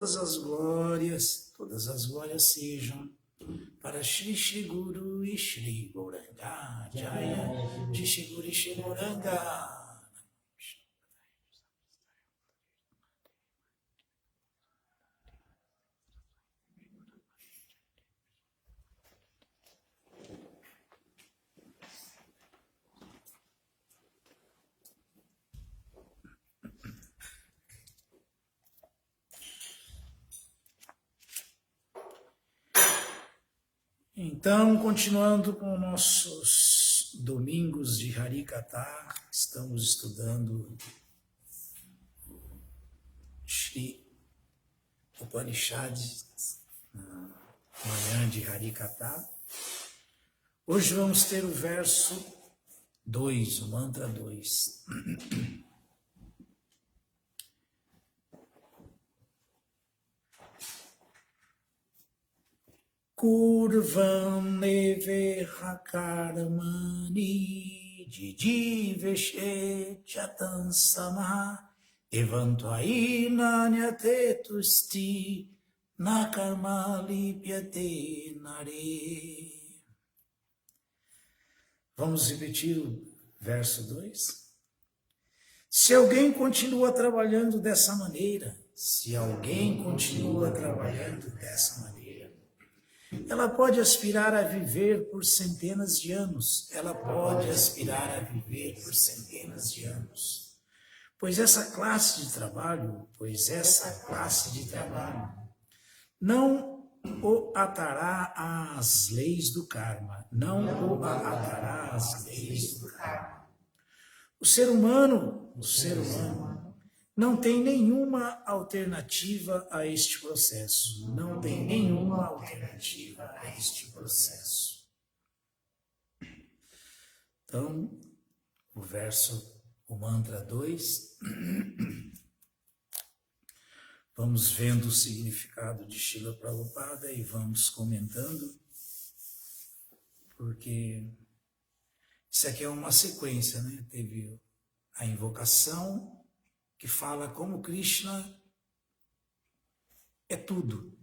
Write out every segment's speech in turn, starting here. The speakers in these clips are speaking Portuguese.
todas as glórias sejam para Shri Shri Guru e Shri Gauranga Jaya, de Shri Guru e Shri Gauranga. Então, continuando com nossos domingos de Harikatha, estamos estudando Shri Upanishad, na manhã de Harikatha. Hoje vamos ter o verso 2, o mantra 2. Kurvam neveha karmani jijiveshe chatan samaha evantuaina nyate tusti na karma lipyate nare. Vamos repetir o verso 2? Se alguém continua trabalhando dessa maneira, ela pode aspirar a viver por centenas de anos. Pois essa classe de trabalho não o atará às leis do karma. O ser humano não tem nenhuma alternativa a este processo. Então, o mantra 2, vamos vendo o significado de Srila Prabhupada e vamos comentando, porque isso aqui é uma sequência, né? Teve a invocação, que fala como Krishna é tudo,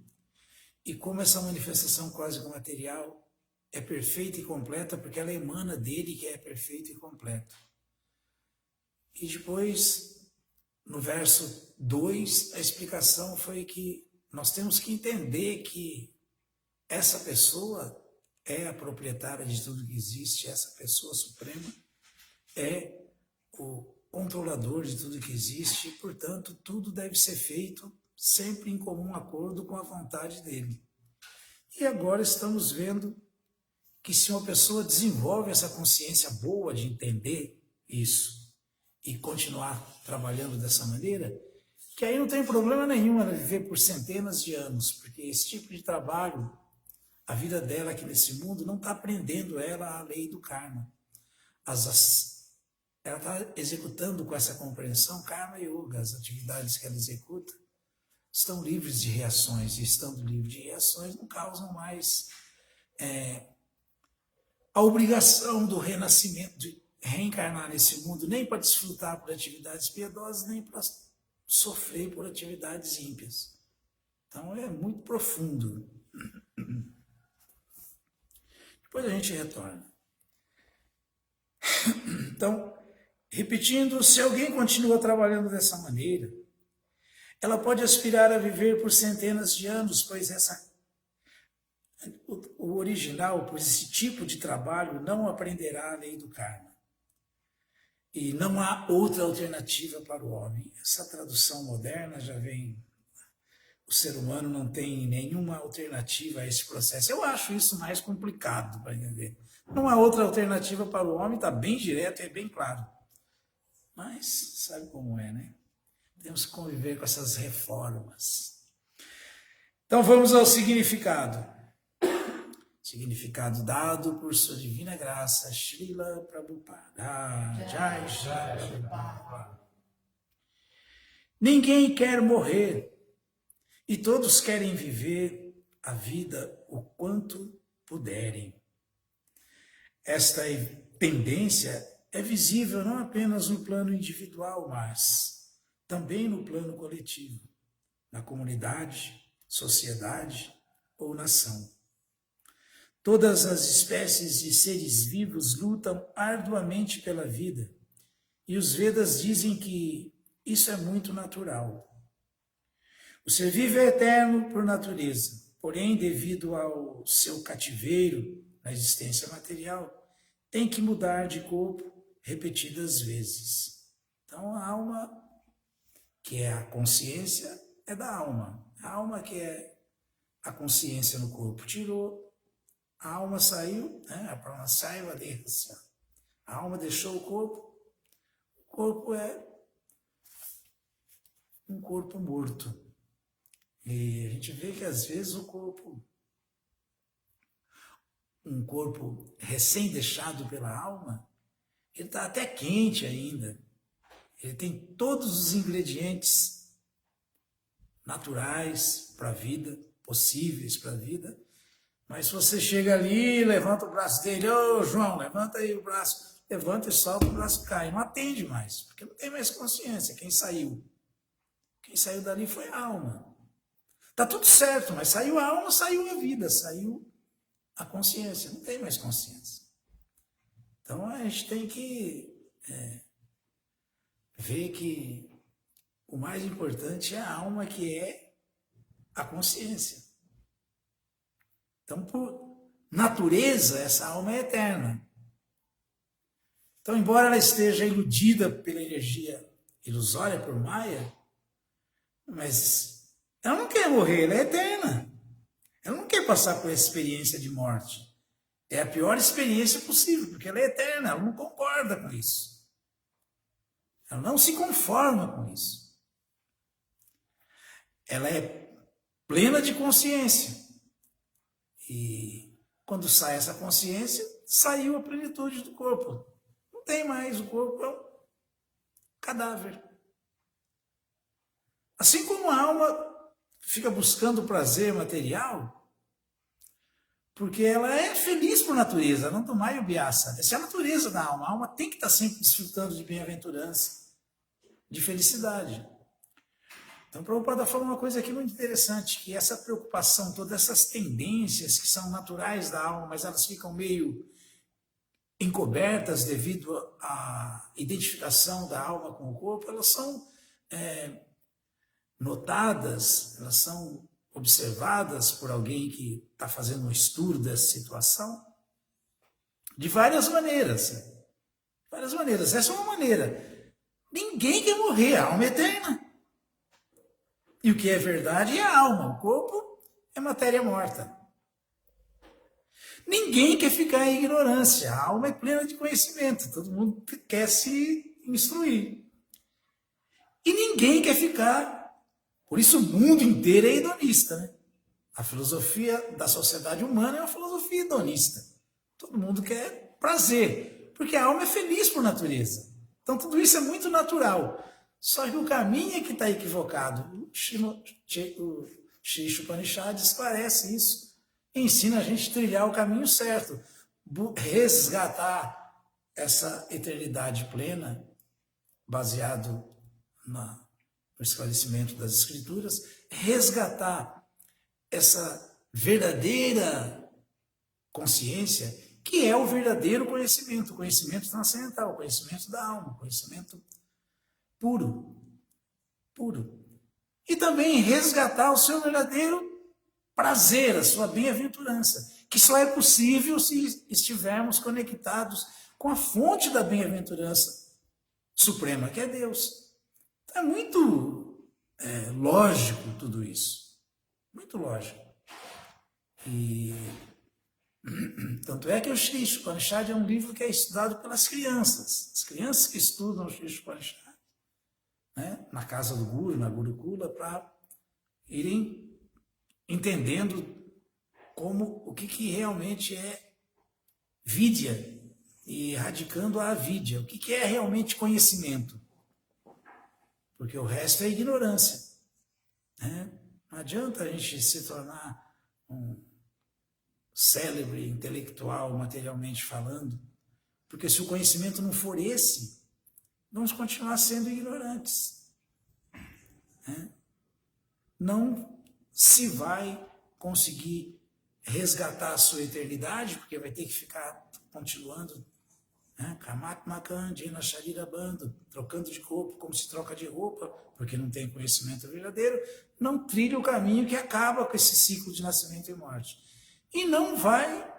e como essa manifestação cósmica material é perfeita e completa, porque ela emana dele, que é perfeito e completo. E depois, no verso 2, a explicação foi que nós temos que entender que essa pessoa é a proprietária de tudo que existe, essa pessoa suprema é o controlador de tudo que existe, e, portanto, tudo deve ser feito sempre em comum acordo com a vontade dele. E agora estamos vendo que se uma pessoa desenvolve essa consciência boa de entender isso e continuar trabalhando dessa maneira, que aí não tem problema nenhum ela viver por centenas de anos, porque esse tipo de trabalho, a vida dela aqui nesse mundo não está aprendendo ela a lei do karma. Ela está executando com essa compreensão Karma Yoga, as atividades que ela executa estão livres de reações, e estando livres de reações não causam mais a obrigação do renascimento, de reencarnar nesse mundo, nem para desfrutar por atividades piedosas, nem para sofrer por atividades ímpias. Então é muito profundo. Depois a gente retorna. Então, repetindo, se alguém continua trabalhando dessa maneira, ela pode aspirar a viver por centenas de anos, pois o original, pois esse tipo de trabalho não aprenderá a lei do karma. E não há outra alternativa para o homem. Essa tradução moderna já vem... O ser humano não tem nenhuma alternativa a esse processo. Eu acho isso mais complicado para entender. Não há outra alternativa para o homem, está bem direto e é bem claro. Mas sabe como é, né? Temos que conviver com essas reformas. Então vamos ao significado. Significado dado por sua divina graça, Srila Prabhupada. Jai Shri Prabhupada. Ninguém quer morrer e todos querem viver a vida o quanto puderem. Esta tendência é visível não apenas no plano individual, mas também no plano coletivo. na comunidade, sociedade ou nação. Todas as espécies de seres vivos lutam arduamente pela vida, e os Vedas dizem que isso é muito natural. O ser vivo é eterno por natureza, porém, devido ao seu cativeiro na existência material, tem que mudar de corpo repetidas vezes. Então, a alma, que é a consciência, é da alma. A alma que é a consciência no corpo. Tirou, a alma saiu, né? A prana saiu, a alma deixou o corpo é um corpo morto. E a gente vê que às vezes um corpo recém-deixado pela alma, ele está até quente ainda. Ele tem todos os ingredientes naturais para a vida, possíveis para a vida. Mas se você chega ali, levanta o braço dele, ô João, levanta aí o braço, levanta e solta, o braço cai. Não atende mais, porque não tem mais consciência. Quem saiu dali foi a alma. Tá tudo certo, mas saiu a alma, saiu a vida, saiu a consciência, não tem mais consciência. Então a gente tem que ver que o mais importante é a alma, que é a consciência. Então, por natureza, essa alma é eterna. Então, embora ela esteja iludida pela energia ilusória, por Maya, mas ela não quer morrer, ela é eterna. Ela não quer passar por essa experiência de morte. É a pior experiência possível, porque ela é eterna, ela não concorda com isso. Ela não se conforma com isso. Ela é plena de consciência. E quando sai essa consciência, saiu a plenitude do corpo. Não tem mais, o corpo é um cadáver. Assim como a alma fica buscando prazer material, porque ela é feliz por natureza, não tomai o biasa. Essa é a natureza da alma. A alma tem que estar sempre desfrutando de bem-aventurança, de felicidade. Então, o Prabhupada fala uma coisa aqui muito interessante, que essa preocupação, todas essas tendências que são naturais da alma, mas elas ficam meio encobertas devido à identificação da alma com o corpo, elas são notadas, elas são observadas por alguém que está fazendo um estudo dessa situação de várias maneiras. Várias maneiras. Essa é uma maneira. Ninguém quer morrer, a alma é eterna. E o que é verdade é a alma, o corpo é matéria morta. Ninguém quer ficar em ignorância, a alma é plena de conhecimento, todo mundo quer se instruir. E ninguém quer ficar, por isso o mundo inteiro é hedonista, né? A filosofia da sociedade humana é uma filosofia hedonista. Todo mundo quer prazer, porque a alma é feliz por natureza. Então tudo isso é muito natural. Só que o caminho é que está equivocado. O Shri Upanishad esclarece isso e ensina a gente a trilhar o caminho certo, resgatar essa eternidade plena, baseado no esclarecimento das Escrituras, resgatar essa verdadeira consciência, que é o verdadeiro conhecimento, o conhecimento transcendental, o conhecimento da alma, o conhecimento puro. E também resgatar o seu verdadeiro prazer, a sua bem-aventurança, que só é possível se estivermos conectados com a fonte da bem-aventurança suprema, que é Deus. Então é muito lógico tudo isso. Muito lógico. E tanto é que o Shri Upanishad é um livro que é estudado pelas crianças. As crianças que estudam o Shri Upanishad, né, na casa do Guru, na Gurukula, para irem entendendo o que realmente é vidya e radicando a avidya, o que é realmente conhecimento. Porque o resto é ignorância. Né? Não adianta a gente se tornar um célebre intelectual, materialmente falando, porque se o conhecimento não for esse, vamos continuar sendo ignorantes. Né? não se vai conseguir resgatar a sua eternidade, porque vai ter que ficar continuando, né? Trocando de corpo como se troca de roupa, porque não tem conhecimento verdadeiro, não trilha o caminho que acaba com esse ciclo de nascimento e morte. E não vai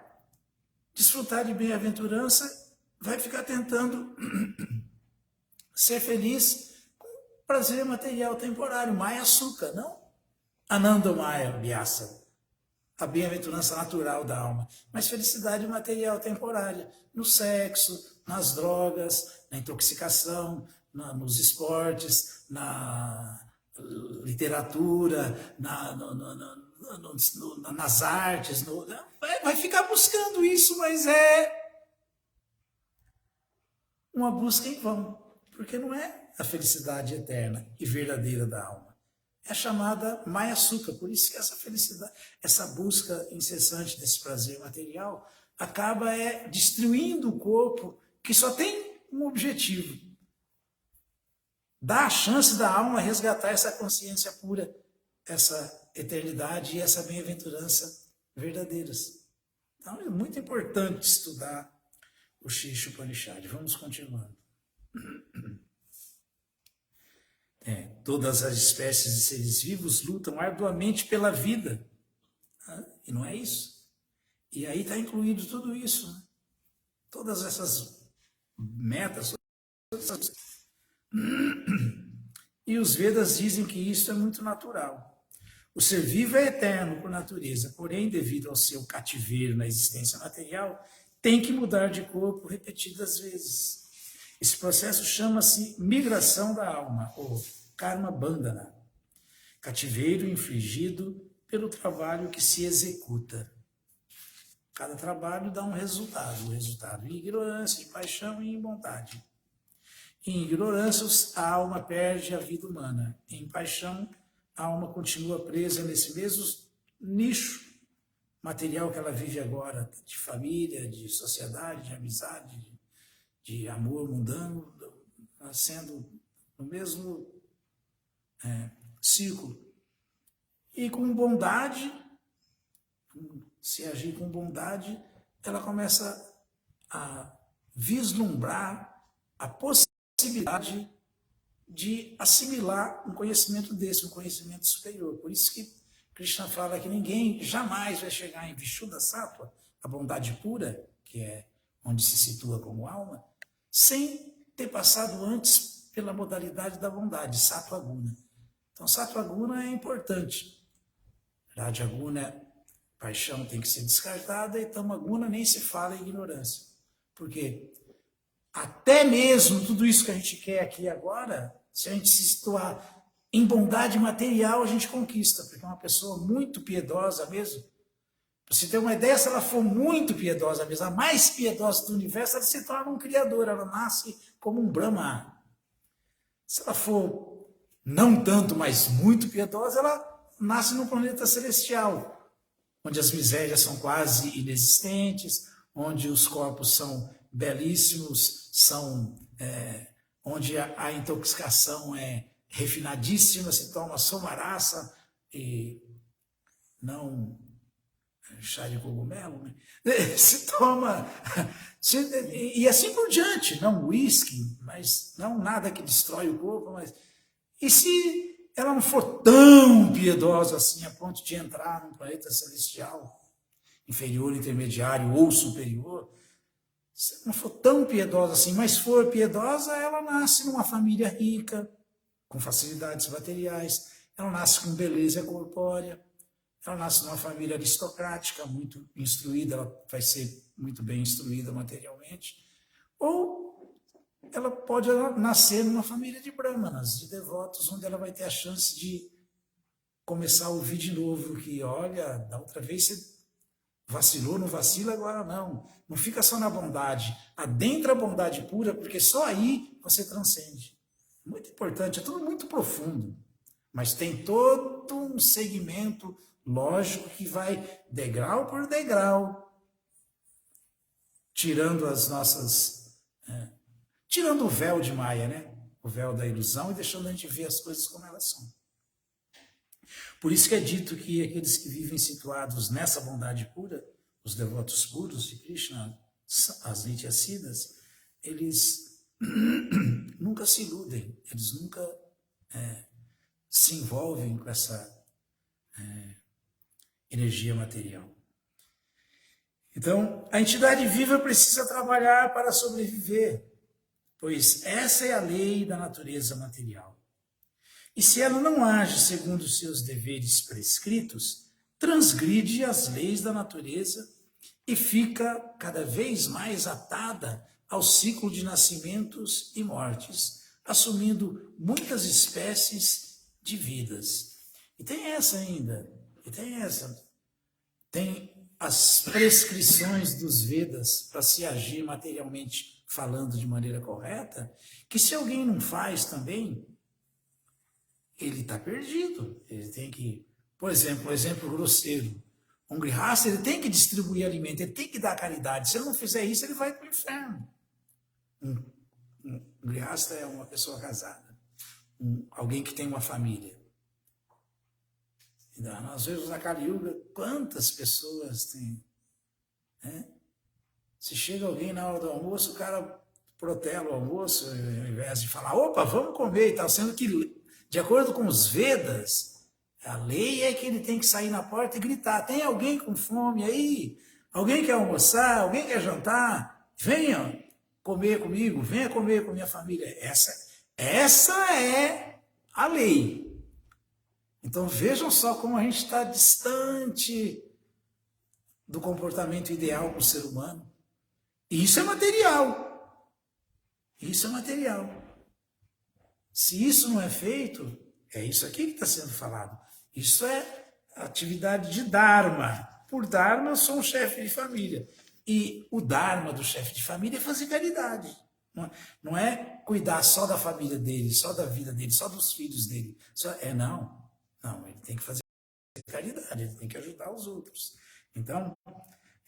desfrutar de bem-aventurança, vai ficar tentando ser feliz com prazer material temporário, Maya Sukha, não Ananda Maya Vyasa, a bem-aventurança natural da alma, mas felicidade material temporária, no sexo, nas drogas, na intoxicação, nos esportes, na literatura, nas artes, vai ficar buscando isso, mas é uma busca em vão, porque não é a felicidade eterna e verdadeira da alma. É chamada Maya Sukha, por isso que essa felicidade, essa busca incessante desse prazer material, acaba destruindo o corpo, que só tem um objetivo: dar a chance da alma resgatar essa consciência pura, essa eternidade e essa bem-aventurança verdadeiras. Então é muito importante estudar o Shisha Upanishad. Vamos continuando. Todas as espécies de seres vivos lutam arduamente pela vida. E não é isso. E aí está incluído tudo isso. Né? Todas essas metas. E os Vedas dizem que isso é muito natural. O ser vivo é eterno por natureza, porém, devido ao seu cativeiro na existência material, tem que mudar de corpo repetidas vezes. Esse processo chama-se migração da alma, ou karma bandhana, cativeiro infligido pelo trabalho que se executa. Cada trabalho dá um resultado, o resultado em ignorância, em paixão e em vontade. Em ignorância, a alma perde a vida humana. Em paixão, a alma continua presa nesse mesmo nicho material que ela vive agora, de família, de sociedade, de amizade, de amor mundano, sendo no mesmo círculo. E com bondade, se agir com bondade, ela começa a vislumbrar a possibilidade de assimilar um conhecimento desse, um conhecimento superior. Por isso que Krishna fala que ninguém jamais vai chegar em Vishuddha Sattva, a bondade pura, que é onde se situa como alma, sem ter passado antes pela modalidade da bondade, Sattva Guna. Então, Sattva Guna é importante. Raja Guna, paixão tem que ser descartada, e Tama Guna nem se fala em ignorância. Por quê? Até mesmo tudo isso que a gente quer aqui agora, se a gente se situar em bondade material, a gente conquista, porque uma pessoa muito piedosa mesmo, para você ter uma ideia, se ela for muito piedosa mesmo, a mais piedosa do universo, ela se torna um criador, ela nasce como um Brahma. Se ela for não tanto, mas muito piedosa, ela nasce num planeta celestial, onde as misérias são quase inexistentes, onde os corpos são belíssimos, onde a intoxicação é refinadíssima, se toma somarasa e não chá de cogumelo, né? Se toma, e assim por diante, não uísque, mas não nada que destrói o corpo, mas e se ela não for tão piedosa assim a ponto de entrar num planeta celestial, inferior, intermediário ou superior, se não for tão piedosa assim, mas for piedosa, ela nasce numa família rica, com facilidades materiais, ela nasce com beleza corpórea, ela nasce numa família aristocrática, muito instruída, ela vai ser muito bem instruída materialmente, ou ela pode nascer numa família de brahmanas, de devotos, onde ela vai ter a chance de começar a ouvir de novo que, olha, da outra vez você vacilou, não vacila, agora não. Não fica só na bondade, adentra a bondade pura, porque só aí você transcende. Muito importante, é tudo muito profundo, mas tem todo um segmento lógico que vai degrau por degrau, tirando as nossas... tirando o véu de Maya, né? O véu da ilusão, e deixando a gente ver as coisas como elas são. Por isso que é dito que aqueles que vivem situados nessa bondade pura, os devotos puros de Krishna, as Nityasiddhas, eles nunca se iludem, eles nunca se envolvem com essa energia material. Então, a entidade viva precisa trabalhar para sobreviver, pois essa é a lei da natureza material. E se ela não age segundo os seus deveres prescritos, transgride as leis da natureza e fica cada vez mais atada ao ciclo de nascimentos e mortes, assumindo muitas espécies de vidas. E tem essa ainda, tem as prescrições dos Vedas para se agir materialmente falando de maneira correta, que se alguém não faz também, ele está perdido. Ele tem que, por exemplo, um exemplo grosseiro, um grihasta, ele tem que distribuir alimento, ele tem que dar caridade. Se ele não fizer isso, ele vai para o inferno. Um grihasta é uma pessoa casada, alguém que tem uma família. Então, nós vemos na Kali Yuga quantas pessoas tem. Né? Se chega alguém na hora do almoço, o cara protela o almoço, ao invés de falar, opa, vamos comer e tal, sendo que, de acordo com os Vedas, a lei é que ele tem que sair na porta e gritar, tem alguém com fome aí? Alguém quer almoçar? Alguém quer jantar? Venha comer comigo, venha comer com minha família. Essa é a lei. Então vejam só como a gente está distante do comportamento ideal para o ser humano. E isso é material. Isso é material. Se isso não é feito, é isso aqui que está sendo falado. Isso é atividade de Dharma. Por Dharma, eu sou um chefe de família. E o Dharma do chefe de família é fazer caridade. Não é cuidar só da família dele, só da vida dele, só dos filhos dele. Não, ele tem que fazer caridade, ele tem que ajudar os outros. Então,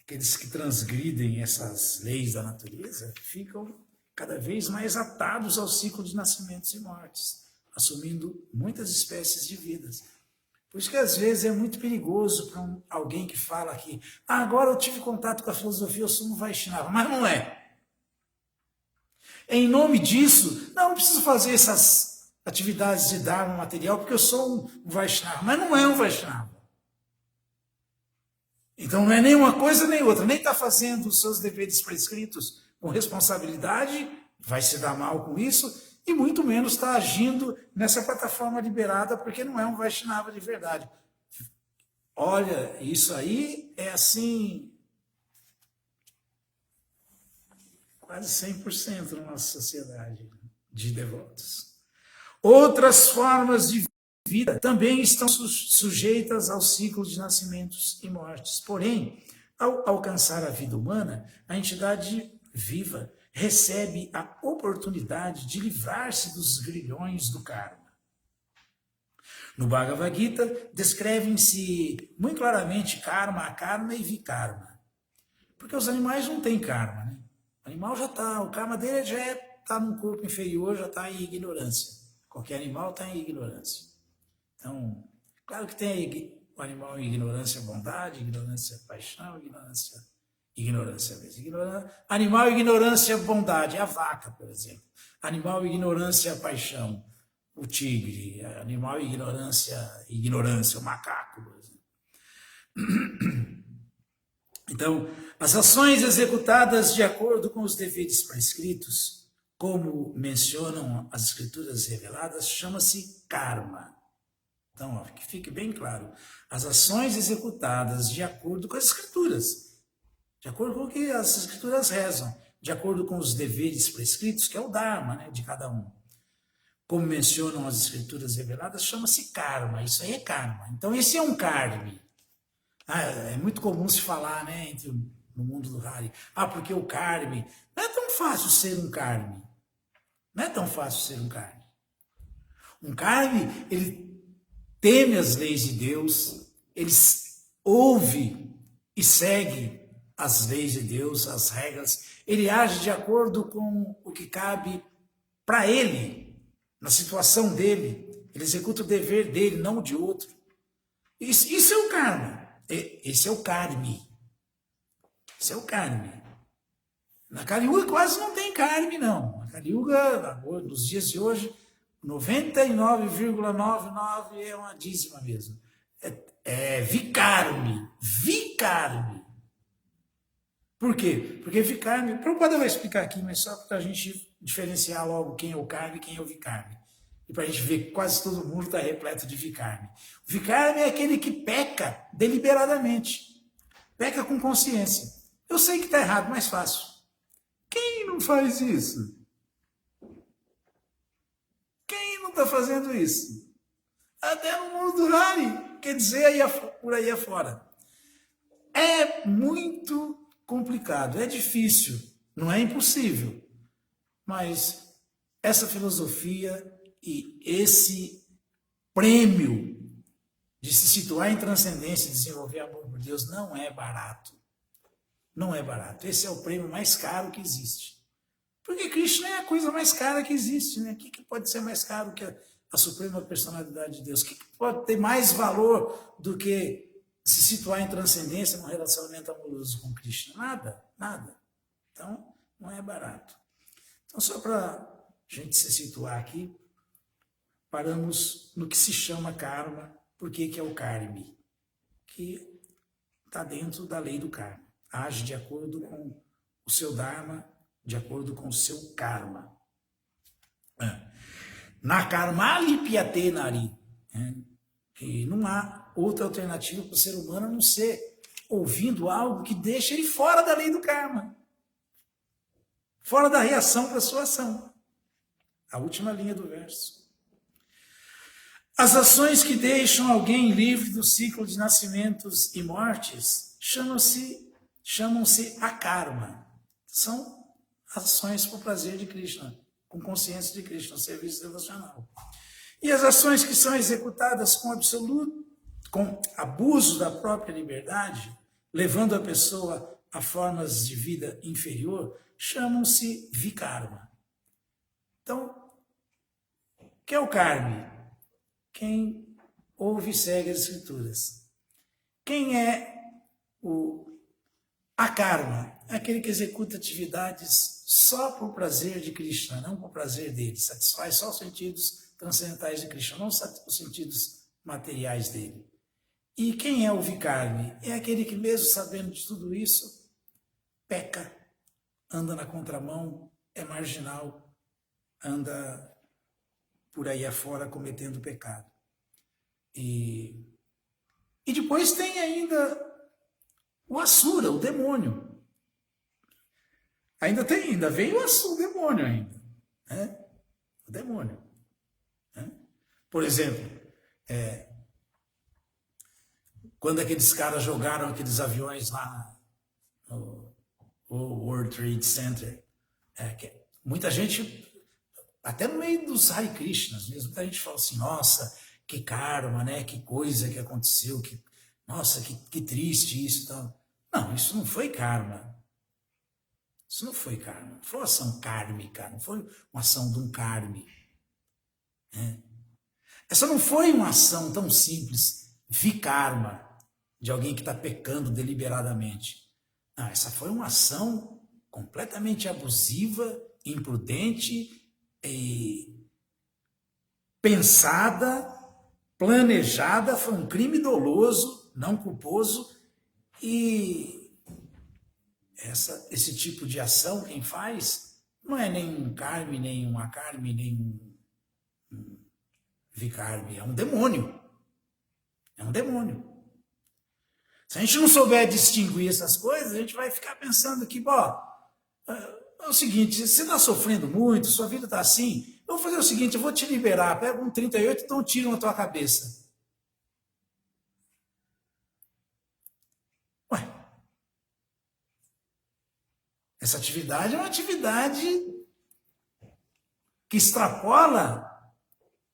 aqueles que transgridem essas leis da natureza ficam cada vez mais atados ao ciclo de nascimentos e mortes, assumindo muitas espécies de vidas. Por isso que às vezes é muito perigoso para alguém que fala que agora eu tive contato com a filosofia, eu sou um Vaishnava, mas não é. Em nome disso, não preciso fazer essas atividades de Dharma material, porque eu sou um Vaishnava, mas não é um Vaishnava. Então não é nem uma coisa nem outra, nem está fazendo os seus deveres prescritos com responsabilidade, vai se dar mal com isso, e muito menos está agindo nessa plataforma liberada, porque não é um Vaishnava de verdade. Olha, isso aí é assim, quase 100% na nossa sociedade de devotos. Outras formas de vida também estão sujeitas ao ciclo de nascimentos e mortes. Porém, ao alcançar a vida humana, a entidade viva recebe a oportunidade de livrar-se dos grilhões do karma. No Bhagavad Gita, descrevem-se muito claramente karma, akarma e vikarma. Porque os animais não têm karma, né? O animal já está, o karma dele já está num corpo inferior, já está em ignorância. Qualquer animal está em ignorância. Então, claro que tem o animal em ignorância, bondade, ignorância, paixão, ignorância mesmo. Animal, ignorância, bondade, a vaca, por exemplo. Animal, ignorância, paixão, o tigre. Animal, ignorância, o macaco, por exemplo. Então, as ações executadas de acordo com os deveres prescritos, como mencionam as escrituras reveladas, chama-se karma. Então, ó, que fique bem claro. As ações executadas de acordo com as escrituras, de acordo com o que as escrituras rezam, de acordo com os deveres prescritos, que é o Dharma, né, de cada um. Como mencionam as escrituras reveladas, chama-se karma. Isso aí é karma. Então, esse é um karma. É muito comum se falar, né, no mundo do Hari. Porque o karma, não é tão fácil ser um karma. Não é tão fácil ser um karma. Um karma, ele teme as leis de Deus, ele ouve e segue as leis de Deus, as regras, ele age de acordo com o que cabe para ele, na situação dele, ele executa o dever dele, não o de outro. Isso é o karma. Esse é o karmi. Esse é o karmi. Na Kali Yuga quase não tem karmi, não. Na Kali Yuga, nos dias de hoje, 99,99 é uma dízima mesmo. É vikarmi. Vikarmi. Por quê? Porque vikarmi, o Prabhupada vai explicar aqui, mas só para a gente diferenciar logo quem é o karmi e quem é o vikarmi. E para a gente ver que quase todo mundo está repleto de vikarmi. O vikarmi é aquele que peca deliberadamente. Peca com consciência. Eu sei que está errado, mas faço. Quem não faz isso? Quem não está fazendo isso? Até no mundo do Hari, quer dizer, por aí afora. É muito complicado, é difícil, não é impossível, mas essa filosofia e esse prêmio de se situar em transcendência e desenvolver amor por Deus não é barato. Não é barato. Esse é o prêmio mais caro que existe. Porque Krishna é a coisa mais cara que existe, né? O que pode ser mais caro que a suprema personalidade de Deus? O que pode ter mais valor do que se situar em transcendência num relacionamento amoroso com Krishna? Nada, nada. Então, não é barato. Então, só para a gente se situar aqui, paramos no que se chama karma. Por que é o karmi? Que está dentro da lei do karma. Age de acordo com o seu dharma, de acordo com o seu karma. Na karma lipyate nari. Que não há outra alternativa para o ser humano a não ser ouvindo algo que deixa ele fora da lei do karma. Fora da reação para a sua ação. A última linha do verso. As ações que deixam alguém livre do ciclo de nascimentos e mortes chamam-se akarma. São ações por prazer de Krishna, com consciência de Krishna, serviço devocional. E as ações que são executadas com abuso da própria liberdade, levando a pessoa a formas de vida inferior, chamam-se vikarma. Então, o que é o karma? Quem ouve e segue as escrituras. Quem é o akarma? É aquele que executa atividades só por prazer de Krishna, não por prazer dele. Satisfaz só os sentidos transcendentais de Krishna, não os sentidos materiais dele. E quem é o vikarmi? É aquele que, mesmo sabendo de tudo isso, peca, anda na contramão, é marginal, anda por aí afora cometendo pecado. E depois tem ainda o asura, o demônio. Ainda vem o demônio ainda. Né? O demônio. Né? Por exemplo, quando aqueles caras jogaram aqueles aviões lá no World Trade Center, muita gente, até no meio dos Hare Krishnas mesmo, muita gente fala assim, nossa, que karma, né? Que coisa que aconteceu, nossa, que triste isso e tal. Não, isso não foi karma. Isso não foi karma. Não foi uma ação kármica, não foi uma ação de um karmi. Né? Essa não foi uma ação tão simples, vikarma, de alguém que está pecando deliberadamente. Não, essa foi uma ação completamente abusiva, imprudente, pensada, planejada, foi um crime doloso, não culposo, e esse tipo de ação, quem faz, não é nem um karmi, nem um akarmi, nem um vikarmi, é um demônio. É um demônio. Se a gente não souber distinguir essas coisas, a gente vai ficar pensando que, é o seguinte, você está sofrendo muito, sua vida está assim, eu vou fazer o seguinte, eu vou te liberar, pega um 38 e dá um tiro na tua cabeça. Essa atividade é uma atividade que extrapola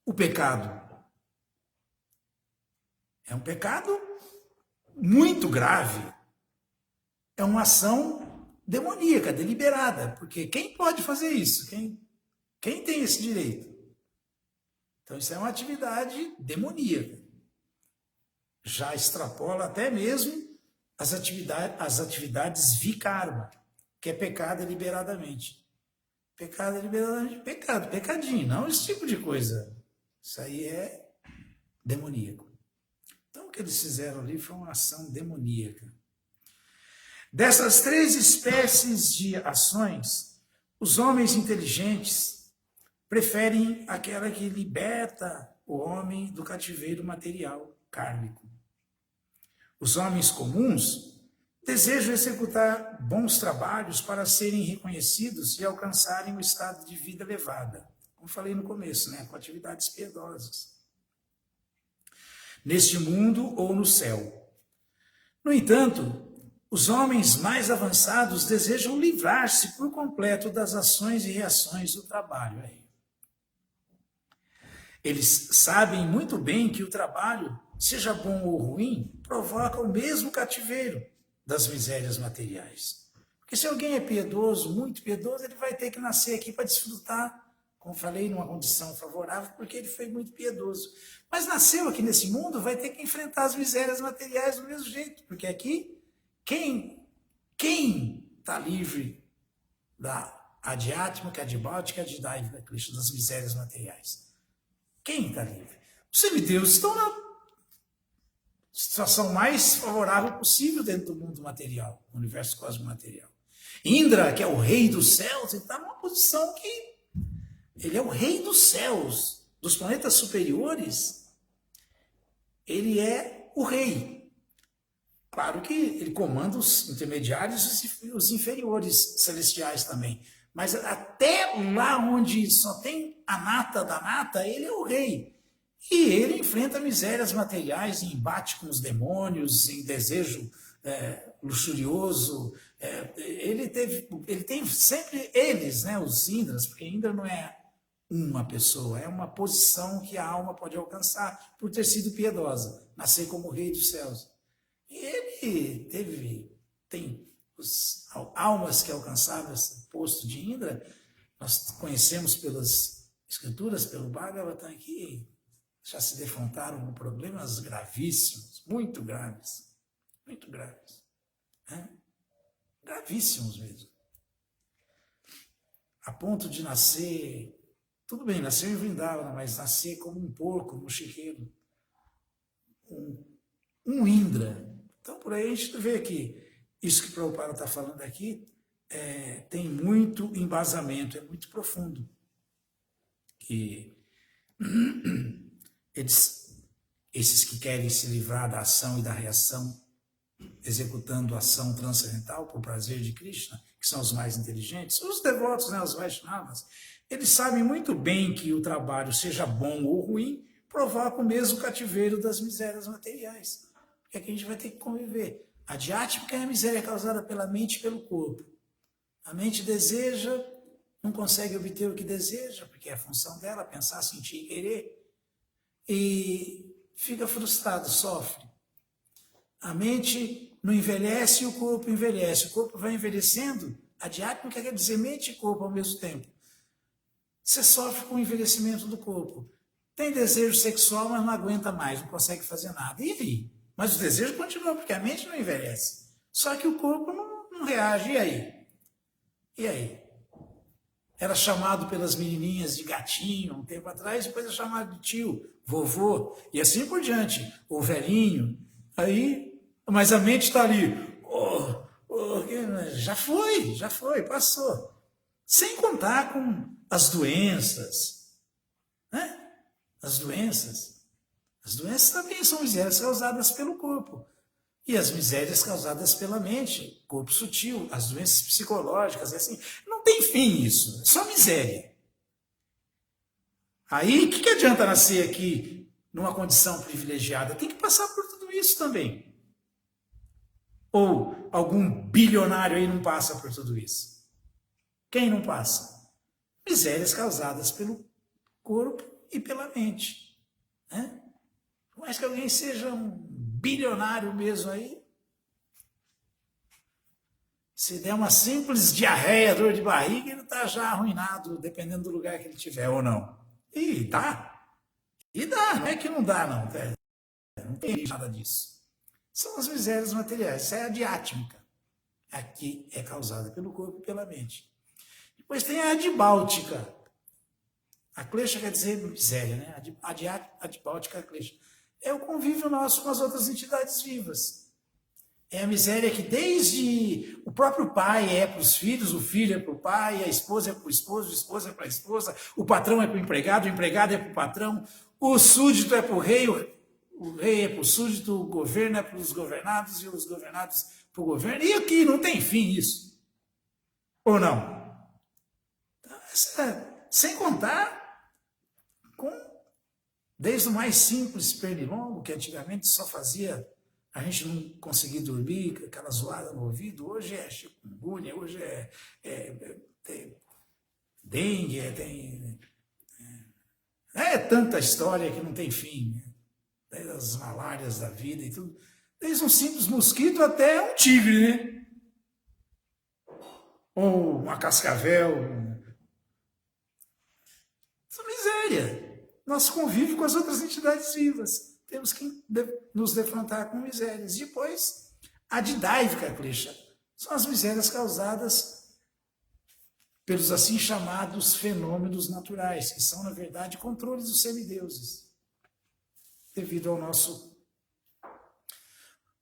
o pecado. É um pecado muito grave. É uma ação demoníaca, deliberada, porque quem pode fazer isso? Quem tem esse direito? Então isso é uma atividade demoníaca. já extrapola até mesmo as atividades vikarma, que é pecado deliberadamente. Pecado deliberadamente, pecado, pecadinho, não esse tipo de coisa. Isso aí é demoníaco. Então, o que eles fizeram ali foi uma ação demoníaca. Dessas 3 espécies de ações, os homens inteligentes preferem aquela que liberta o homem do cativeiro material, kármico. Os homens comuns desejam executar bons trabalhos para serem reconhecidos e alcançarem o estado de vida elevada, como falei no começo, né? Com atividades piedosas, neste mundo ou no céu. No entanto, os homens mais avançados desejam livrar-se por completo das ações e reações do trabalho. Eles sabem muito bem que o trabalho, seja bom ou ruim, provoca o mesmo cativeiro das misérias materiais. Porque se alguém é piedoso, muito piedoso, ele vai ter que nascer aqui para desfrutar, como falei, numa condição favorável, porque ele foi muito piedoso. Mas nasceu aqui nesse mundo, vai ter que enfrentar as misérias materiais do mesmo jeito, porque aqui, quem está livre da adhyatmika, adibática, adidaiva, das misérias materiais? Quem está livre? Os semideuses estão na situação mais favorável possível dentro do mundo material, do universo cósmico material. Indra, que é o rei dos céus, ele está numa posição que ele é o rei dos céus, dos planetas superiores, ele é o rei. Claro que ele comanda os intermediários e os inferiores celestiais também. Mas até lá onde só tem a nata da nata, ele é o rei. E ele enfrenta misérias materiais em embate com os demônios, em desejo luxurioso. Ele tem sempre eles, né, os Indras, porque Indra não é uma pessoa, é uma posição que a alma pode alcançar por ter sido piedosa, nascer como rei dos céus. E ele tem as almas que alcançaram esse posto de Indra, nós conhecemos pelas escrituras, pelo Bhagavatam, que já se defrontaram com problemas gravíssimos, muito graves, né? Gravíssimos mesmo, a ponto de nascer, tudo bem, nasceu em Vrindavana, mas nascer como um porco no chiqueiro, um Indra. Então, por aí a gente vê que isso que o Prabhupada está falando aqui tem muito embasamento, é muito profundo. Que esses que querem se livrar da ação e da reação, executando a ação transcendental por prazer de Krishna, que são os mais inteligentes, os devotos, né, os Vaishnavas, eles sabem muito bem que o trabalho, seja bom ou ruim, provoca o mesmo cativeiro das misérias materiais. Porque aqui a gente vai ter que conviver. A adhyatmika é a miséria causada pela mente e pelo corpo. A mente deseja, não consegue obter o que deseja, porque é a função dela, pensar, sentir e querer. E fica frustrado, sofre. A mente não envelhece e o corpo envelhece. O corpo vai envelhecendo. A adhyatmika quer dizer mente e corpo ao mesmo tempo. Você sofre com o envelhecimento do corpo. Tem desejo sexual, mas não aguenta mais, não consegue fazer nada. E aí? Mas o desejo continua, porque a mente não envelhece. Só que o corpo não reage. E aí? E aí? Era chamado pelas menininhas de gatinho um tempo atrás, depois é chamado de tio, vovô, e assim por diante. O velhinho. Aí, mas a mente está ali. Já foi, passou. Sem contar com as doenças. Né? As doenças também são misérias causadas pelo corpo. E as misérias causadas pela mente, corpo sutil, as doenças psicológicas, assim. Não tem fim isso, é só miséria. Aí, o que adianta nascer aqui numa condição privilegiada? Tem que passar por tudo isso também. Ou algum bilionário aí não passa por tudo isso? Quem não passa? Misérias causadas pelo corpo e pela mente. Né? Por mais que alguém seja um bilionário mesmo aí, se der uma simples diarreia, dor de barriga, ele está já arruinado, dependendo do lugar que ele tiver ou não. E dá, não é que não dá não, velho. não tem nada disso. São as misérias materiais, essa é a diátmica. Aqui é causada pelo corpo e pela mente. Depois tem a adibáltica. A klesha quer dizer miséria, né? A adibáltica é a klesha. É o convívio nosso com as outras entidades vivas. É a miséria que desde o próprio pai é para os filhos, o filho é para o pai, a esposa é para o esposo, a esposa é para a esposa, o patrão é para o empregado é para o patrão, o súdito é para o rei é para o súdito, o governo é para os governados e os governados para o governo. E aqui não tem fim isso. Ou não? Então, sem contar desde o mais simples pernilongo, que antigamente só fazia a gente não conseguir dormir, aquela zoada no ouvido, hoje é chikungunya, hoje tem dengue, é tanta história que não tem fim, né? Desde as malárias da vida e tudo, desde um simples mosquito até um tigre, né? Ou uma cascavel. Isso é miséria. Nosso convívio com as outras entidades vivas. Temos que nos defrontar com misérias. Depois, a didáica klesha. São as misérias causadas pelos assim chamados fenômenos naturais, que são, na verdade, controles dos semideuses, devido ao nosso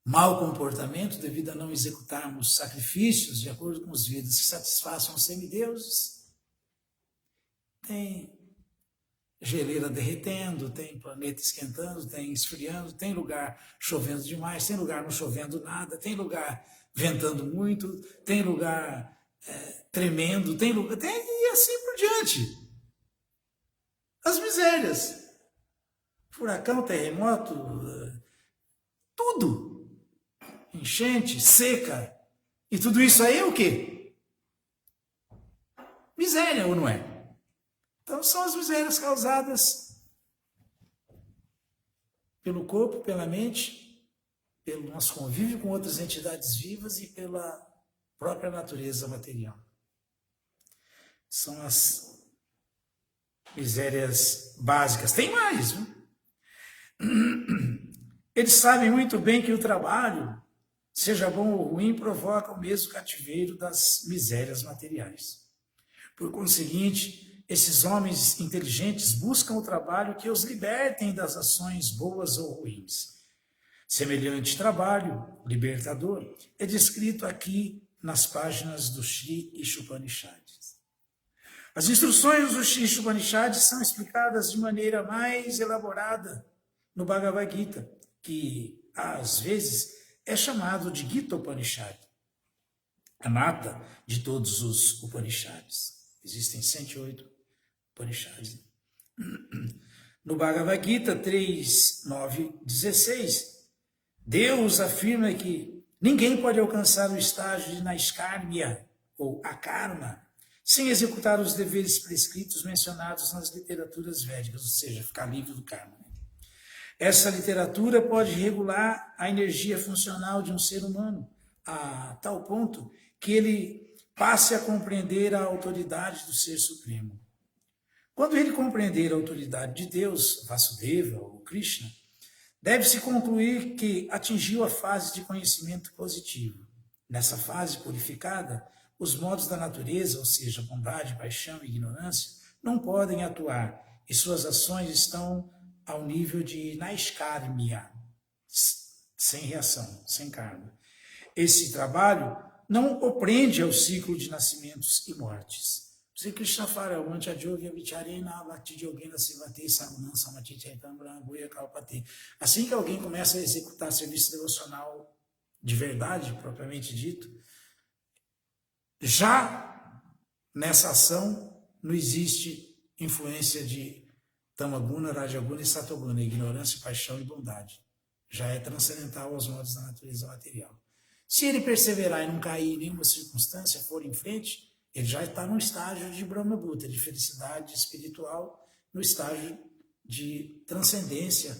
mau comportamento, devido a não executarmos sacrifícios de acordo com os vidas que satisfaçam os semideuses. Tem geleira derretendo, tem planeta esquentando, tem esfriando, tem lugar chovendo demais, tem lugar não chovendo nada, tem lugar ventando muito, tem lugar tremendo, tem lugar, e assim por diante. As misérias. Furacão, terremoto, tudo. Enchente, seca. E tudo isso aí é o quê? Miséria, ou não é? Então, são as misérias causadas pelo corpo, pela mente, pelo nosso convívio com outras entidades vivas e pela própria natureza material. São as misérias básicas. Tem mais, viu? Eles sabem muito bem que o trabalho, seja bom ou ruim, provoca o mesmo cativeiro das misérias materiais. Por conseguinte, esses homens inteligentes buscam o trabalho que os libertem das ações boas ou ruins. Semelhante trabalho libertador é descrito aqui nas páginas do Sri Ishopanishads. As instruções do Sri Ishopanishads são explicadas de maneira mais elaborada no Bhagavad Gita, que às vezes é chamado de Gita Upanishad, a nata de todos os Upanishads. Existem 108 Upanishads. No Bhagavad Gita 3, 9, 16, Deus afirma que ninguém pode alcançar o estágio de Naiskarmya, ou Akarma, sem executar os deveres prescritos mencionados nas literaturas védicas, ou seja, ficar livre do karma. Essa literatura pode regular a energia funcional de um ser humano a tal ponto que ele passe a compreender a autoridade do Ser Supremo. Quando ele compreender a autoridade de Deus, Vasudeva ou Krishna, deve-se concluir que atingiu a fase de conhecimento positivo. Nessa fase purificada, os modos da natureza, ou seja, bondade, paixão e ignorância, não podem atuar e suas ações estão ao nível de Naiskarmya, sem reação, sem karma. Esse trabalho não o prende ao ciclo de nascimentos e mortes. Sri Krishna fala, assim que alguém começa a executar serviço devocional de verdade, propriamente dito, já nessa ação não existe influência de Tamaguna, Rajaguna e Satoguna, ignorância, paixão e bondade. Já é transcendental aos modos da natureza material. Se ele perseverar e não cair em nenhuma circunstância, for em frente, ele já está no estágio de Brahma-Bhuta, de felicidade espiritual, no estágio de transcendência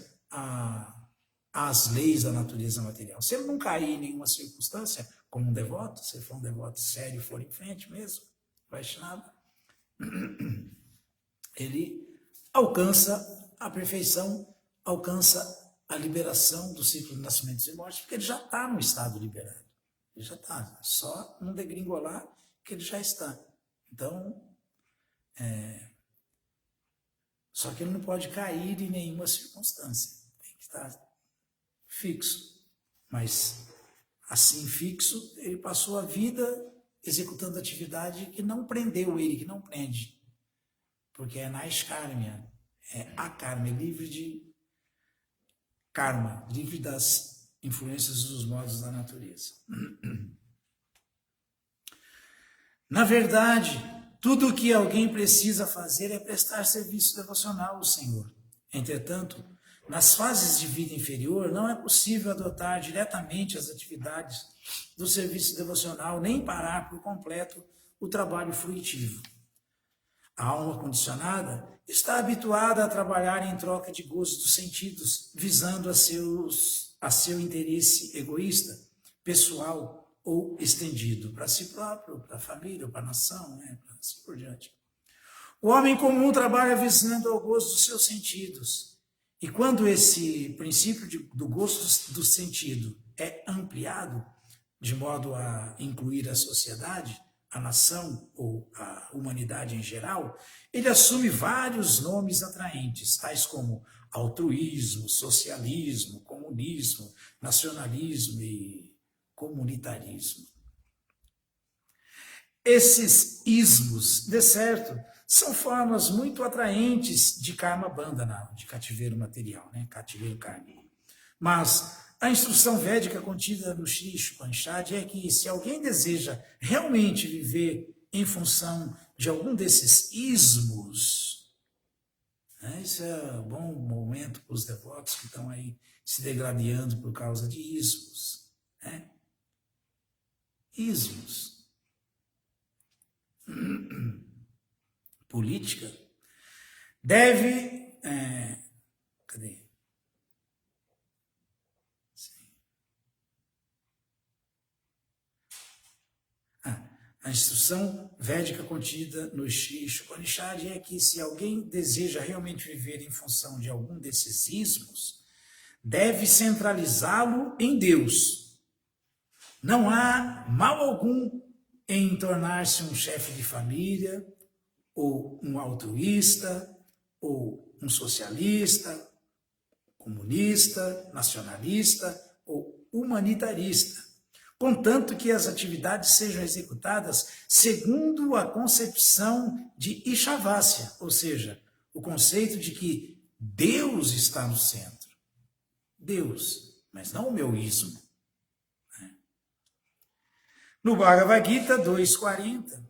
às leis da natureza material. Se ele não cair em nenhuma circunstância, como um devoto, se ele for um devoto sério e for em frente mesmo, Vaishnava, ele alcança a perfeição, alcança a liberação do ciclo de nascimentos e mortes, porque ele já está no estado liberado. Ele já está, só não degringolar que ele já está. Então, só que ele não pode cair em nenhuma circunstância. Tem que estar fixo. Mas, assim fixo, ele passou a vida executando atividade que não prendeu ele, que não prende. Porque é naiskarmia, é a karma, é livre de karma, livre das influências dos modos da natureza. Na verdade, tudo o que alguém precisa fazer é prestar serviço devocional ao Senhor. Entretanto, nas fases de vida inferior, não é possível adotar diretamente as atividades do serviço devocional, nem parar por completo o trabalho fruitivo. A alma condicionada está habituada a trabalhar em troca de gozos dos sentidos, visando a seu interesse egoísta, pessoal ou estendido, para si próprio, para a família, para a nação, né? Assim por diante. O homem comum trabalha visando ao gozo dos seus sentidos. E quando esse princípio do gosto do sentido é ampliado, de modo a incluir a sociedade, a nação ou a humanidade em geral, ele assume vários nomes atraentes, tais como altruísmo, socialismo, comunismo, nacionalismo e comunitarismo. Esses ismos, de certo, são formas muito atraentes de karma bandhana, de cativeiro material, né? Cativeiro kármico. Mas a instrução védica contida no Sri Upanishad é que se alguém deseja realmente viver em função de algum desses ismos, né? Isso é um bom momento para os devotos que estão aí se degradando por causa de ismos, né? Ismos. Política deve... cadê? A instrução védica contida no Sri Upanishad é que se alguém deseja realmente viver em função de algum desses ismos, deve centralizá-lo em Deus. Não há mal algum em tornar-se um chefe de família, ou um altruísta, ou um socialista, comunista, nacionalista ou humanitarista, contanto que as atividades sejam executadas segundo a concepção de Ishavasya, ou seja, o conceito de que Deus está no centro. Deus, mas não o meu ismo. No Bhagavad Gita 2.40,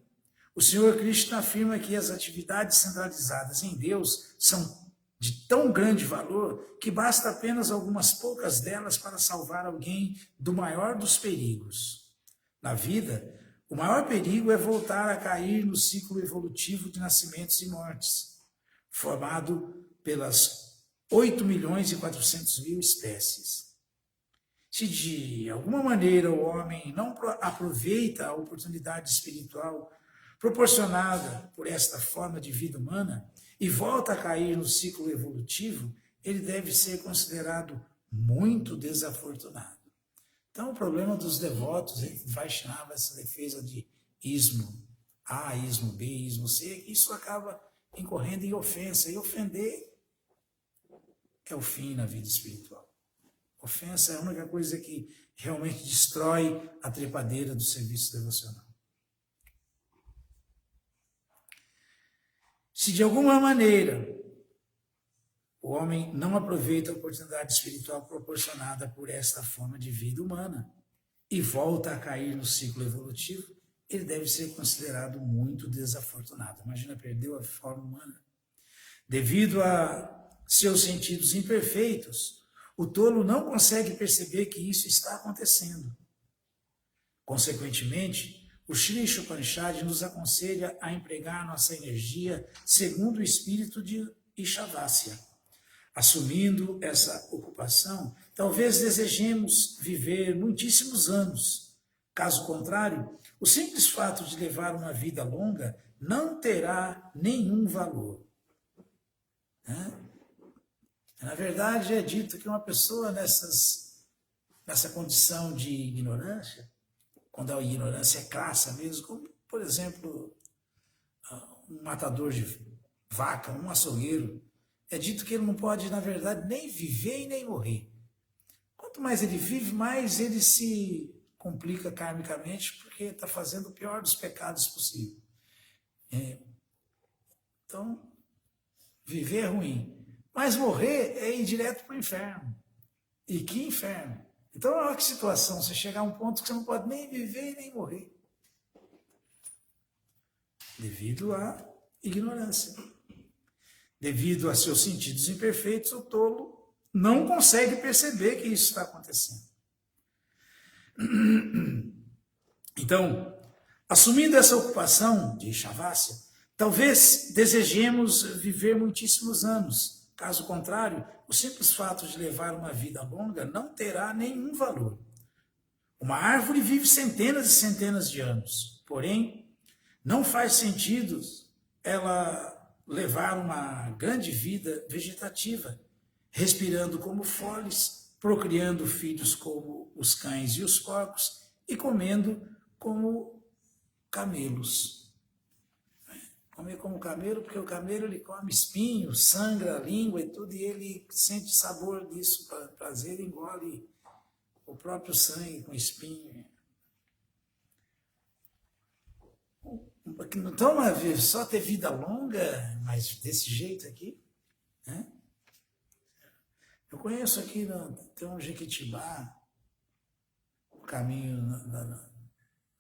o Senhor Krishna afirma que as atividades centralizadas em Deus são de tão grande valor que basta apenas algumas poucas delas para salvar alguém do maior dos perigos. Na vida, o maior perigo é voltar a cair no ciclo evolutivo de nascimentos e mortes, formado pelas 8.400.000 espécies. Se de alguma maneira o homem não aproveita a oportunidade espiritual proporcionada por esta forma de vida humana e volta a cair no ciclo evolutivo, ele deve ser considerado muito desafortunado. Então, o problema dos devotos, Vaishnava, essa defesa de ismo A, ismo B, ismo C, é que isso acaba incorrendo em ofensa, e ofender é o fim na vida espiritual. Ofensa é a única coisa que realmente destrói a trepadeira do serviço devocional. Se de alguma maneira o homem não aproveita a oportunidade espiritual proporcionada por esta forma de vida humana e volta a cair no ciclo evolutivo, ele deve ser considerado muito desafortunado. Imagina, perdeu a forma humana. Devido a seus sentidos imperfeitos, o tolo não consegue perceber que isso está acontecendo. Consequentemente, o Sri Upanishad nos aconselha a empregar nossa energia segundo o espírito de Ishavasya. Assumindo essa ocupação, talvez desejemos viver muitíssimos anos. Caso contrário, o simples fato de levar uma vida longa não terá nenhum valor. Na verdade, é dito que uma pessoa nessa condição de ignorância, quando a ignorância é crassa mesmo, como, por exemplo, um matador de vaca, um açougueiro, é dito que ele não pode, na verdade, nem viver e nem morrer. Quanto mais ele vive, mais ele se complica karmicamente, porque está fazendo o pior dos pecados possível. Então, viver é ruim. Mas morrer é ir direto para o inferno. E que inferno! Então, olha que situação, você chegar a um ponto que você não pode nem viver e nem morrer. Devido à ignorância. Devido a seus sentidos imperfeitos, o tolo não consegue perceber que isso está acontecendo. Então, assumindo essa ocupação de Shavasya, talvez desejemos viver muitíssimos anos. Caso contrário, o simples fato de levar uma vida longa não terá nenhum valor. Uma árvore vive centenas e centenas de anos, porém, não faz sentido ela levar uma grande vida vegetativa, respirando como foles, procriando filhos como os cães e os porcos e comendo como camelos. Comer como camelo, porque o camelo ele come espinho, sangra a língua e tudo, e ele sente sabor disso, prazer, engole o próprio sangue com espinho. Então, só ter vida longa, mas desse jeito aqui, né? Eu conheço aqui, tem um Jequitibá, o caminho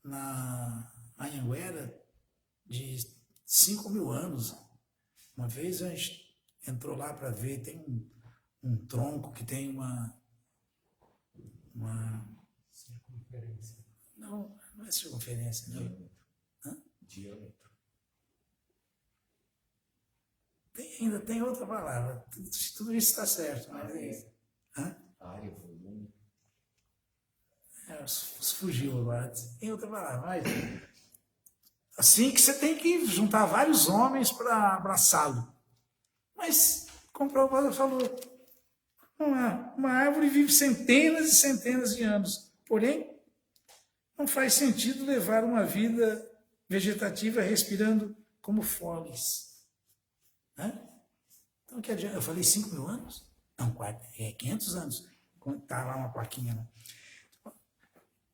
na Anhanguera, de 5.000 anos. Uma vez a gente entrou lá para ver, tem um tronco que tem uma circunferência. Não é circunferência, não. Diâmetro. Ainda tem outra palavra. Tudo isso está certo, mas é isso. Área, volume. Fugiu agora. Tem outra palavra, mas assim que você tem que juntar vários homens para abraçá-lo. Mas, como o Prabhupada falou, uma árvore vive centenas e centenas de anos. Porém, não faz sentido levar uma vida vegetativa respirando como foles. Então, que adianta? Eu falei 5.000 anos? Não, 500 anos. Está lá uma plaquinha. Né?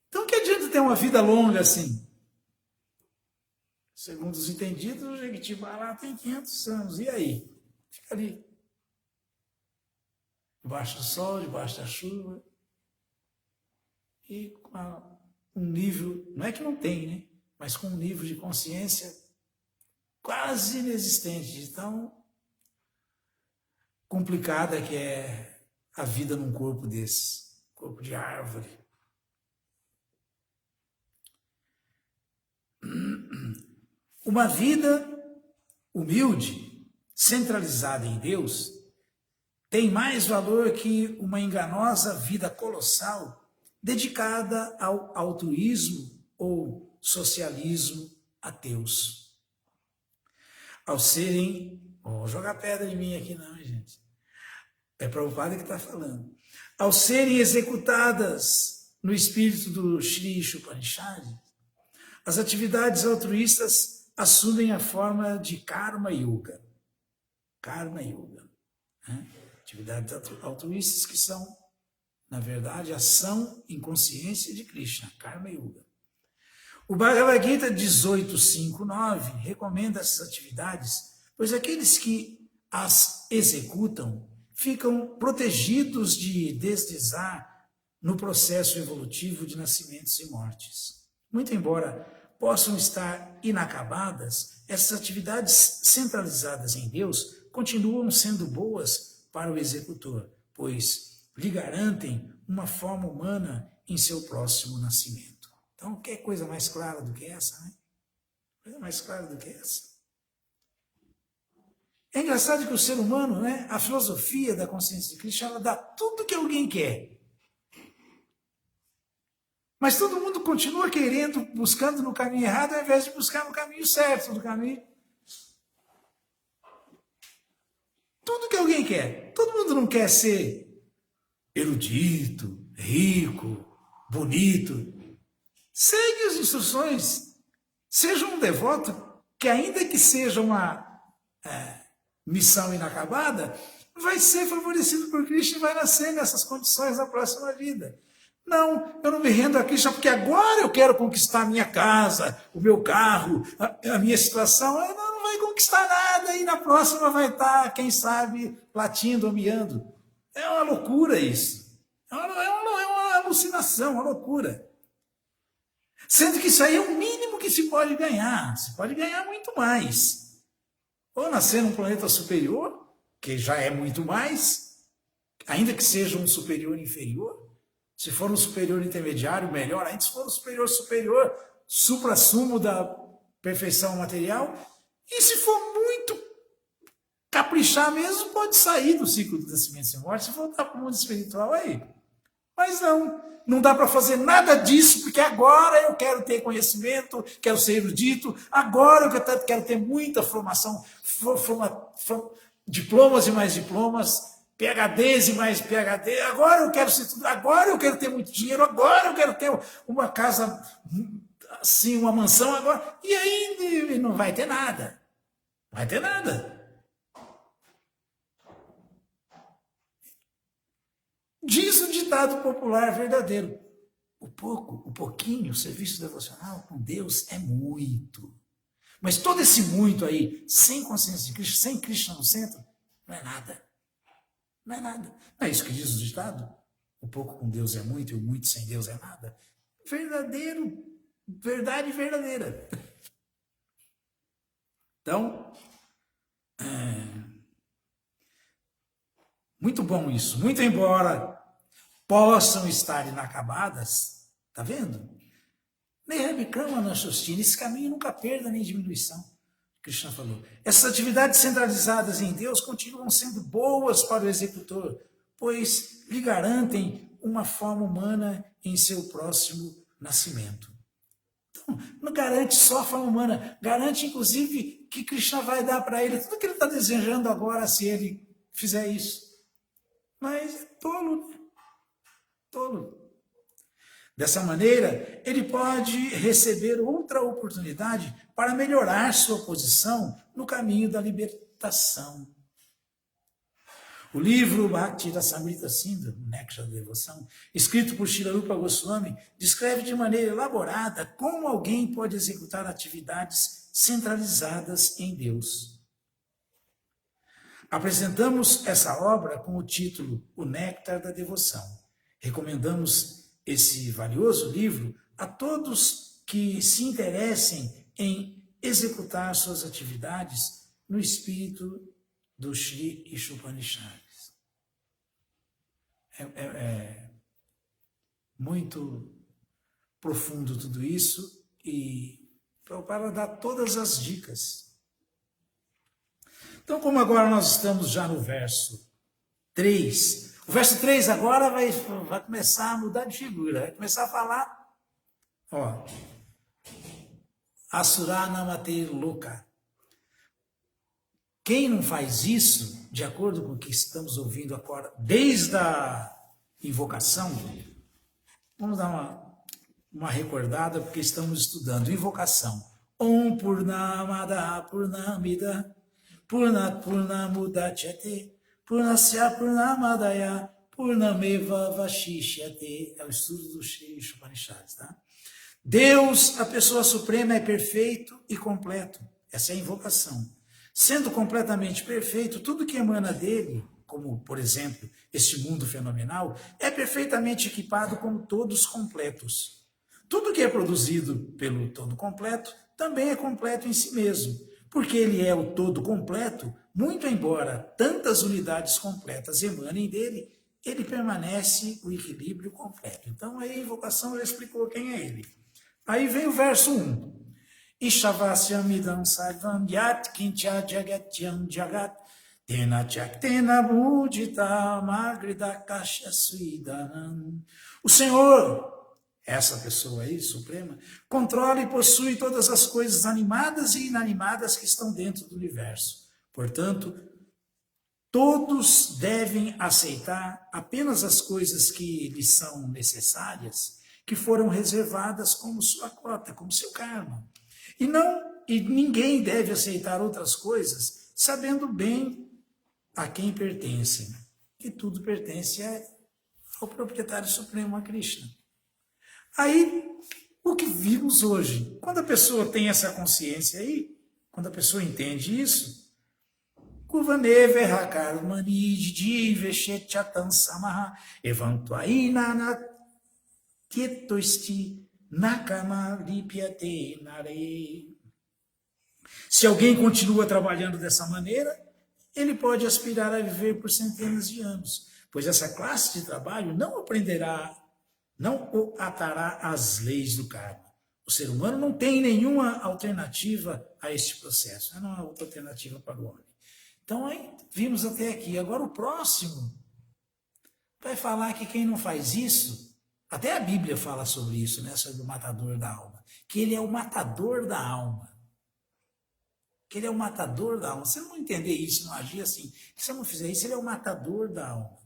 Então, que adianta ter uma vida longa assim? Segundo os entendidos, o Jequitibá lá tem 500 anos. E aí? Fica ali. Debaixo do sol, debaixo da chuva. E com um nível, não é que não tem, né? Mas com um nível de consciência quase inexistente, de tão complicada que é a vida num corpo desse, corpo de árvore. Uma vida humilde, centralizada em Deus, tem mais valor que uma enganosa vida colossal dedicada ao altruísmo ou socialismo ateus. Ao serem... Vou jogar pedra em mim aqui não, gente. É Prabhupada que está falando. Ao serem executadas no espírito do Shri Upanishad, as atividades altruístas assumem a forma de Karma Yoga. Karma Yoga. Né? Atividades altruístas que são, na verdade, ação em consciência de Krishna. Karma Yoga. O Bhagavad Gita 18.5.9 recomenda essas atividades, pois aqueles que as executam ficam protegidos de deslizar no processo evolutivo de nascimentos e mortes. Muito embora possam estar inacabadas, essas atividades centralizadas em Deus continuam sendo boas para o executor, pois lhe garantem uma forma humana em seu próximo nascimento. Então, que coisa mais clara do que essa, né? Coisa mais clara do que essa. É engraçado que o ser humano, né, a filosofia da consciência de Krishna, ela dá tudo que alguém quer. Mas todo mundo continua querendo, buscando no caminho errado, ao invés de buscar no caminho certo, no caminho. Tudo que alguém quer. Todo mundo não quer ser erudito, rico, bonito. Segue as instruções. Seja um devoto, que ainda que seja uma missão inacabada, vai ser favorecido por Cristo e vai nascer nessas condições na próxima vida. Não, eu não me rendo a Cristo porque agora eu quero conquistar a minha casa, o meu carro, a minha situação. Não vai conquistar nada e na próxima vai estar, quem sabe, latindo ou miando. É uma loucura isso. É uma alucinação, uma loucura. Sendo que isso aí é o mínimo que se pode ganhar. Se pode ganhar muito mais. Ou nascer num planeta superior, que já é muito mais, ainda que seja um superior inferior. Se for um superior intermediário, melhor. Ainda se for um superior, supra-sumo da perfeição material. E se for muito caprichar mesmo, pode sair do ciclo do nascimento sem morte, se voltar para o mundo espiritual aí. Mas não dá para fazer nada disso, porque agora eu quero ter conhecimento, quero ser erudito, agora eu quero ter muita formação, diplomas e mais diplomas, PhDs e mais PhD, agora eu quero ser tudo, agora eu quero ter muito dinheiro, agora eu quero ter uma casa, assim, uma mansão, agora, e aí não vai ter nada. Não vai ter nada. Diz o ditado popular verdadeiro. O pouquinho, o serviço devocional com Deus é muito. Mas todo esse muito aí, sem consciência de Cristo, sem Cristo no centro, não é nada. Não é nada. Não é isso que diz o ditado? O pouco com Deus é muito e o muito sem Deus é nada. Verdadeiro. Verdade verdadeira. Então, muito bom isso. Muito embora possam estar inacabadas, tá vendo? Nehabikama Nashostina, esse caminho nunca perda nem diminuição. Krishna falou. Essas atividades centralizadas em Deus continuam sendo boas para o executor, pois lhe garantem uma forma humana em seu próximo nascimento. Então, não garante só a forma humana, garante inclusive que Krishna vai dar para ele tudo que ele está desejando agora se ele fizer isso. Mas é tolo, né? Tolo. Dessa maneira, ele pode receber outra oportunidade para melhorar sua posição no caminho da libertação. O livro Bhakti Rasamrita Sindhu, o Néctar da Devoção, escrito por Srila Rupa Goswami, descreve de maneira elaborada como alguém pode executar atividades centralizadas em Deus. Apresentamos essa obra com o título O Néctar da Devoção. Recomendamos esse valioso livro a todos que se interessem em executar suas atividades no espírito do Shri Ishopanishads. É muito profundo tudo isso e para dar todas as dicas. Então, como agora nós estamos já no verso 3, o verso 3 agora vai começar a mudar de figura, vai começar a falar, ó, Asura Namate Loka. Quem não faz isso, de acordo com o que estamos ouvindo agora, desde a invocação, vamos dar uma recordada, porque estamos estudando invocação. Om Purnamada Purnamida Purnat Purnamudachyate Purnasya Purnamadaya Purnameva Vashishyate. É o estudo do Shri Upanishads, tá? Deus, a pessoa suprema, é perfeito e completo. Essa é a invocação. Sendo completamente perfeito, tudo que emana dele, como, por exemplo, este mundo fenomenal, é perfeitamente equipado como todos completos. Tudo que é produzido pelo todo completo também é completo em si mesmo, porque ele é o todo completo, muito embora tantas unidades completas emanem dele, ele permanece o equilíbrio completo. Então, aí a invocação já explicou quem é ele. Aí vem o verso 1. Ishavasyamidam sarvam yat kincha jagatyam jagat tena chaktena mudita magridakasha suidanam. O Senhor, essa pessoa aí, suprema, controla e possui todas as coisas animadas e inanimadas que estão dentro do universo. Portanto, Todos devem aceitar apenas as coisas que lhes são necessárias, que foram reservadas como sua cota, como seu karma. E ninguém deve aceitar outras coisas, sabendo bem a quem pertencem, que tudo pertence ao proprietário supremo, a Krishna. Aí, o que vimos hoje, quando a pessoa tem essa consciência aí, quando a pessoa entende isso, Kuvaneve Hakarmani Jive Chatan Samaha Evantuaina Tietosti Nakama Lipyate Nare. Se alguém continua trabalhando dessa maneira, ele pode aspirar a viver por centenas de anos, pois essa classe de trabalho não o atará às leis do karma. O ser humano não tem nenhuma alternativa a este processo, não há outra alternativa para o homem. Então, aí, vimos até aqui. Agora, o próximo vai falar que quem não faz isso, até a Bíblia fala sobre isso, né, sobre o matador da alma, que ele é o matador da alma. Que ele é o matador da alma. Se você não entender isso, não agir assim, se você não fizer isso, ele é o matador da alma.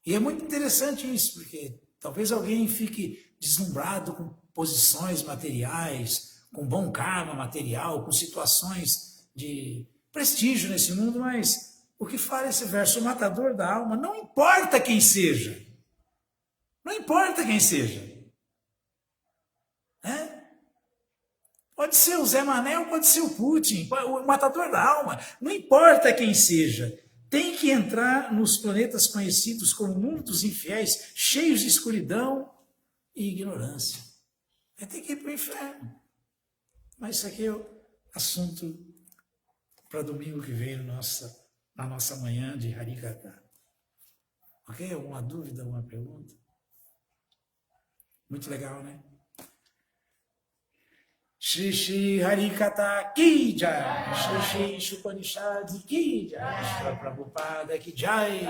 E é muito interessante isso, porque talvez alguém fique deslumbrado com posições materiais, com bom karma material, com situações de prestígio nesse mundo, mas o que fala esse verso, o matador da alma, não importa quem seja. Não importa quem seja. Pode ser o Zé Manel, pode ser o Putin, o matador da alma, não importa quem seja. Tem que entrar nos planetas conhecidos como mundo dos infiéis, cheios de escuridão e ignorância. Vai ter que ir para o inferno. Mas isso aqui é o assunto para domingo que vem na nossa manhã de Harikata. Ok? Alguma dúvida, alguma pergunta? Muito legal, né? Shri Shri Harikata Ki Jai, Shri Shri Upanishad Ki Jai, Shri Prabhupada Ki Jai.